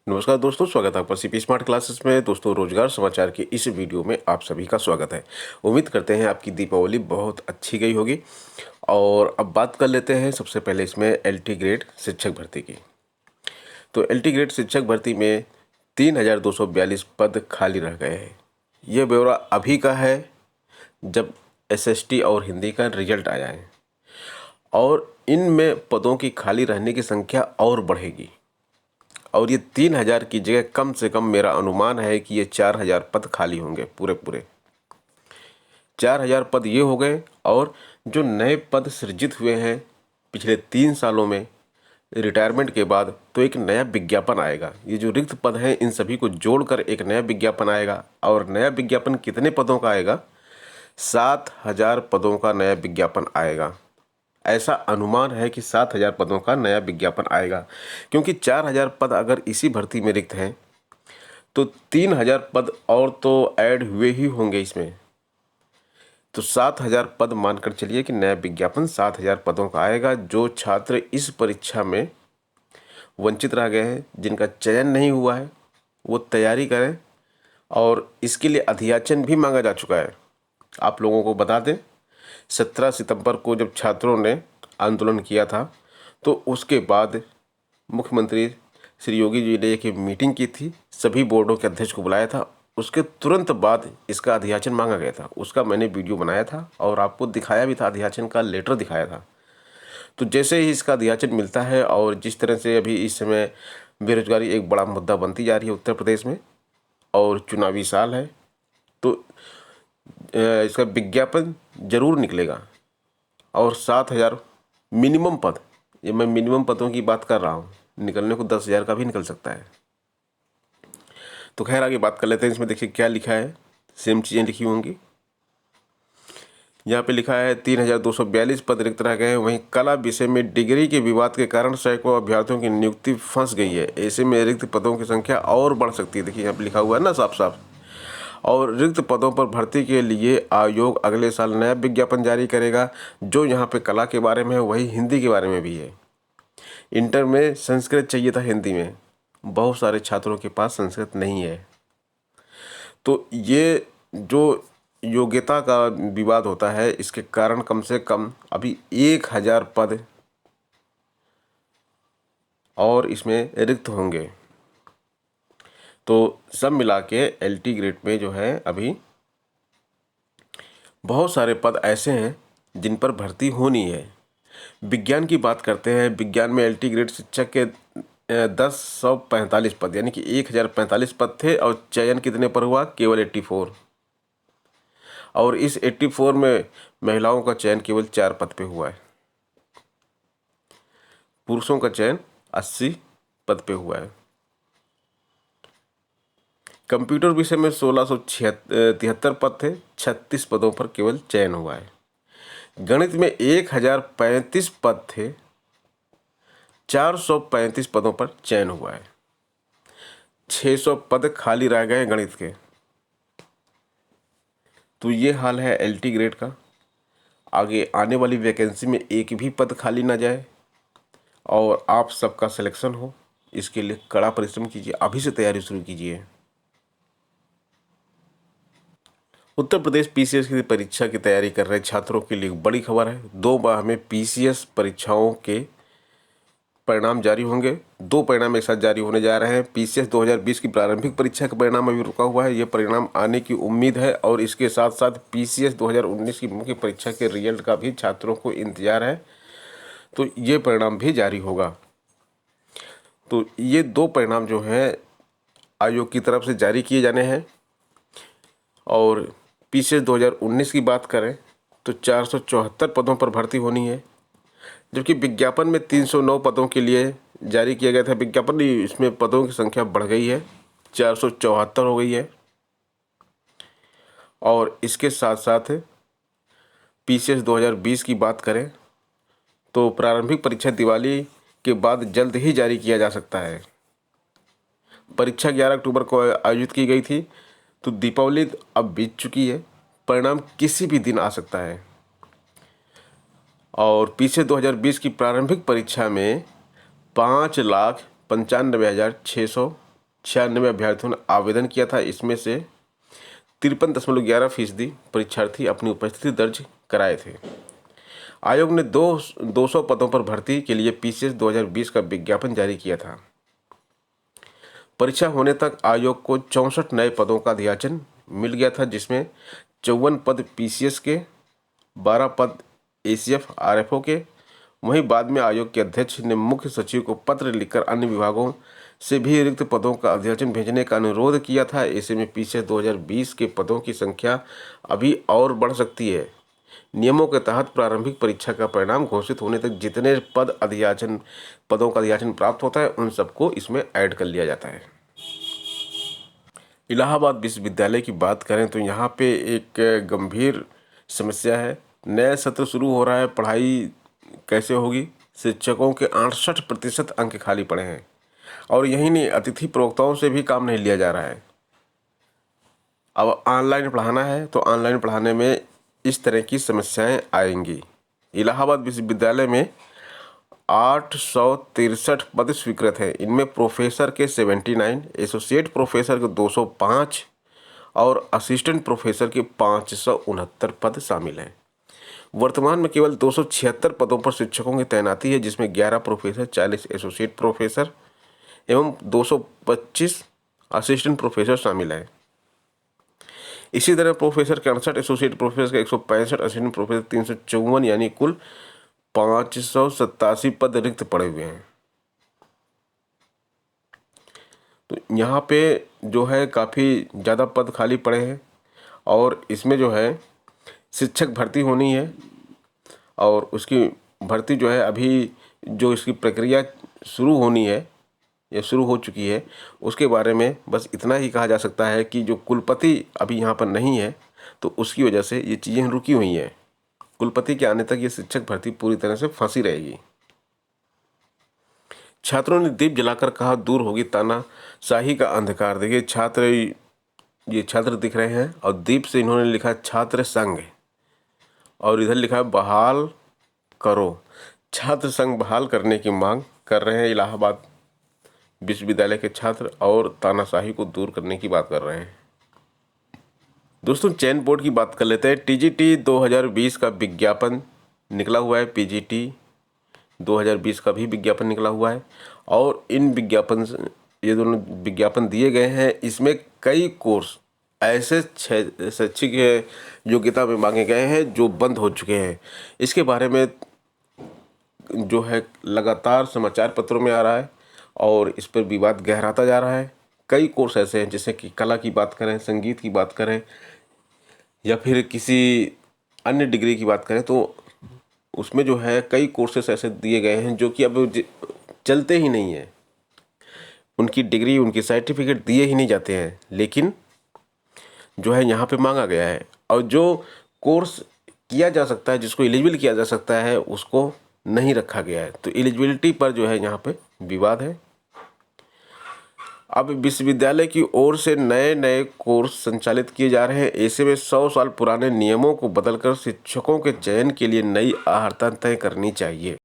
नमस्कार दोस्तों, स्वागत है आपका सीपी स्मार्ट क्लासेस में। दोस्तों, रोजगार समाचार के इस वीडियो में आप सभी का स्वागत है। उम्मीद करते हैं आपकी दीपावली बहुत अच्छी गई होगी। और अब बात कर लेते हैं सबसे पहले इसमें एलटी ग्रेड शिक्षक भर्ती की। तो एलटी ग्रेड शिक्षक भर्ती में 3,242 पद खाली रह गए हैं। ये ब्यौरा अभी का है, जब एसएसटी और हिंदी का रिजल्ट आया है, और इनमें पदों की खाली रहने की संख्या और बढ़ेगी। और ये 3,000 की जगह कम से कम मेरा अनुमान है कि ये 4,000 पद खाली होंगे। पूरे 4,000 पद ये हो गए। और जो नए पद सृजित हुए हैं पिछले 3 सालों में रिटायरमेंट के बाद, तो एक नया विज्ञापन आएगा। ये जो रिक्त पद हैं इन सभी को जोड़कर एक नया विज्ञापन आएगा। और नया विज्ञापन कितने पदों का आएगा? 7,000 पदों का नया विज्ञापन आएगा। ऐसा अनुमान है कि 7,000 पदों का नया विज्ञापन आएगा, क्योंकि 4,000 पद अगर इसी भर्ती में रिक्त हैं तो 3,000 पद और तो ऐड हुए ही होंगे इसमें। तो 7,000 पद मानकर चलिए कि नया विज्ञापन 7,000 पदों का आएगा। जो छात्र इस परीक्षा में वंचित रह गए हैं, जिनका चयन नहीं हुआ है, वो तैयारी करें। और इसके लिए अधियाचन भी मांगा जा चुका है। आप लोगों को बता दें, 17 सितंबर को जब छात्रों ने आंदोलन किया था, तो उसके बाद मुख्यमंत्री श्री योगी जी ने एक मीटिंग की थी, सभी बोर्डों के अध्यक्ष को बुलाया था। उसके तुरंत बाद इसका अधियाचन मांगा गया था। उसका मैंने वीडियो बनाया था और आपको दिखाया भी था, अधियाचन का लेटर दिखाया था। तो जैसे ही इसका अधियाचन मिलता है, और जिस तरह से अभी इस समय बेरोजगारी एक बड़ा मुद्दा बनती जा रही है उत्तर प्रदेश में, और चुनावी साल है, तो इसका विज्ञापन जरूर निकलेगा। और 7,000 मिनिमम पद, ये मैं मिनिमम पदों की बात कर रहा हूँ, निकलने को 10,000 का भी निकल सकता है। तो खैर, आगे बात कर लेते हैं। इसमें देखिए क्या लिखा है, सेम चीज़ें लिखी होंगी। यहाँ पे लिखा है 3,242 पद रिक्त रह गए हैं। वहीं कला विषय में डिग्री के विवाद के कारण सैकड़ों अभ्यर्थियों की नियुक्ति फंस गई है। ऐसे में रिक्त पदों की संख्या और बढ़ सकती है। देखिए यहाँ पे लिखा हुआ है ना साफ साफ। और रिक्त पदों पर भर्ती के लिए आयोग अगले साल नया विज्ञापन जारी करेगा। जो यहाँ पे कला के बारे में है, वही हिंदी के बारे में भी है। इंटर में संस्कृत चाहिए था, हिंदी में बहुत सारे छात्रों के पास संस्कृत नहीं है। तो ये जो योग्यता का विवाद होता है, इसके कारण कम से कम अभी 1,000 पद और इसमें रिक्त होंगे। तो सब मिला के एलटी ग्रेड में जो है अभी बहुत सारे पद ऐसे हैं जिन पर भर्ती होनी है। विज्ञान की बात करते हैं। विज्ञान में एलटी ग्रेड शिक्षक के 10,145 पद, यानी कि 1,045 पद थे, और चयन कितने पर हुआ? केवल 84। और इस 84 में महिलाओं का चयन केवल 4 पद पे हुआ है। पुरुषों का चयन 80 पद पे हुआ है। कंप्यूटर विषय में 1,673 पद थे, 36 पदों पर केवल चयन हुआ है। गणित में 1,035 पद थे, 435 पदों पर चयन हुआ है। 600 पद खाली रह गए गणित के। तो ये हाल है एलटी ग्रेड का। आगे आने वाली वैकेंसी में एक भी पद खाली ना जाए और आप सबका सिलेक्शन हो, इसके लिए कड़ा परिश्रम कीजिए। अभी से तैयारी शुरू कीजिए। उत्तर प्रदेश पीसीएस की परीक्षा की तैयारी कर रहे छात्रों के लिए बड़ी खबर है। 2 माह में पीसीएस परीक्षाओं के परिणाम जारी होंगे। 2 परिणाम एक साथ जारी होने जा रहे हैं। पीसीएस 2020 की प्रारंभिक परीक्षा का परिणाम अभी रुका हुआ है। ये परिणाम आने की उम्मीद है, और इसके साथ साथ पीसीएस 2019 की मुख्य परीक्षा के रिजल्ट का भी छात्रों को इंतजार है। तो ये परिणाम भी जारी होगा। तो ये 2 परिणाम जो हैं आयोग की तरफ से जारी किए जाने हैं। और पीसीएस 2019 की बात करें तो 474 पदों पर भर्ती होनी है, जबकि विज्ञापन में 309 पदों के लिए जारी किया गया था विज्ञापन। इसमें पदों की संख्या बढ़ गई है, 474 हो गई है। और इसके साथ साथ पीसीएस 2020 की बात करें तो प्रारंभिक परीक्षा दिवाली के बाद जल्द ही जारी किया जा सकता है। परीक्षा 11 अक्टूबर को आयोजित की गई थी, तो दीपावली अब बीत चुकी है, परिणाम किसी भी दिन आ सकता है। और पीछे 2020 की प्रारंभिक परीक्षा में 5,95,600 96 अभ्यर्थियों ने आवेदन किया था। इसमें से 53.11% परीक्षार्थी अपनी उपस्थिति दर्ज कराए थे। आयोग ने 200 पदों पर भर्ती के लिए पीसीएस 2020 का विज्ञापन जारी किया था। परीक्षा होने तक आयोग को 64 नए पदों का अधियाचन मिल गया था, जिसमें 54 पद पीसीएस के, 12 पद एसीएफ आरएफओ के। वहीं बाद में आयोग के अध्यक्ष ने मुख्य सचिव को पत्र लिखकर अन्य विभागों से भी रिक्त पदों का अधियाचन भेजने का अनुरोध किया था। ऐसे में पीसीएस 2020 के पदों की संख्या अभी और बढ़ सकती है। नियमों के तहत प्रारंभिक परीक्षा का परिणाम घोषित होने तक जितने पदों का अधियाचन प्राप्त होता है उन सबको इसमें ऐड कर लिया जाता है। इलाहाबाद विश्वविद्यालय की बात करें तो यहाँ पे एक गंभीर समस्या है। नया सत्र शुरू हो रहा है, पढ़ाई कैसे होगी? शिक्षकों के 68% अंक खाली पड़े हैं और यही नहीं, अतिथि प्रवक्ताओं से भी काम नहीं लिया जा रहा है। अब ऑनलाइन पढ़ाना है तो ऑनलाइन पढ़ाने में इस तरह की समस्याएं आएंगी। इलाहाबाद विश्वविद्यालय में 863 पद स्वीकृत हैं। इनमें प्रोफेसर के 79, एसोसिएट प्रोफेसर के 205 और असिस्टेंट प्रोफेसर के 569 पद शामिल हैं। वर्तमान में केवल 276 पदों पर शिक्षकों की तैनाती है, जिसमें 11 प्रोफेसर, 40 एसोसिएट प्रोफेसर एवं 225 असिस्टेंट प्रोफेसर शामिल हैं। इसी तरह प्रोफेसर के 68, एसोसिएट प्रोफेसर के 165, असिस्टेंट प्रोफेसर 354, यानी कुल 587 पद रिक्त पड़े हुए हैं। तो यहाँ पे जो है काफ़ी ज़्यादा पद खाली पड़े हैं और इसमें जो है शिक्षक भर्ती होनी है और उसकी भर्ती जो है अभी जो इसकी प्रक्रिया शुरू होनी है या शुरू हो चुकी है, उसके बारे में बस इतना ही कहा जा सकता है कि जो कुलपति अभी यहाँ पर नहीं है तो उसकी वजह से ये चीज़ें रुकी हुई हैं। कुलपति के आने तक ये शिक्षक भर्ती पूरी तरह से फंसी रहेगी। छात्रों ने दीप जलाकर कहा, दूर होगी तानाशाही का अंधकार। देखिए ये छात्र दिख रहे हैं और दीप से इन्होंने लिखा छात्र संघ और इधर लिखा है बहाल करो। छात्र संघ बहाल करने की मांग कर रहे हैं इलाहाबाद विश्वविद्यालय के छात्र और तानाशाही को दूर करने की बात कर रहे हैं। दोस्तों चयन बोर्ड की बात कर लेते हैं। टीजीटी 2020 का विज्ञापन निकला हुआ है, पीजीटी 2020 का भी विज्ञापन निकला हुआ है और ये दोनों विज्ञापन दिए गए हैं। इसमें कई कोर्स ऐसे शैक्षिक योग्यता में मांगे गए हैं जो बंद हो चुके हैं। इसके बारे में जो है लगातार समाचार पत्रों में आ रहा है और इस पर विवाद गहराता जा रहा है। कई कोर्स ऐसे हैं, जैसे कि कला की बात करें, संगीत की बात करें या फिर किसी अन्य डिग्री की बात करें, तो उसमें जो है कई कोर्सेस ऐसे दिए गए हैं जो कि अब चलते ही नहीं हैं। उनकी डिग्री, उनकी सर्टिफिकेट दिए ही नहीं जाते हैं, लेकिन जो है यहाँ पे मांगा गया है और जो कोर्स किया जा सकता है, जिसको एलिजिबल किया जा सकता है, उसको नहीं रखा गया है। तो एलिजिबिलिटी पर जो है यहाँ पे विवाद है। अब विश्वविद्यालय की ओर से नए नए कोर्स संचालित किए जा रहे हैं। ऐसे में 100 साल पुराने नियमों को बदलकर शिक्षकों के चयन के लिए नई अहर्ता तय करनी चाहिए।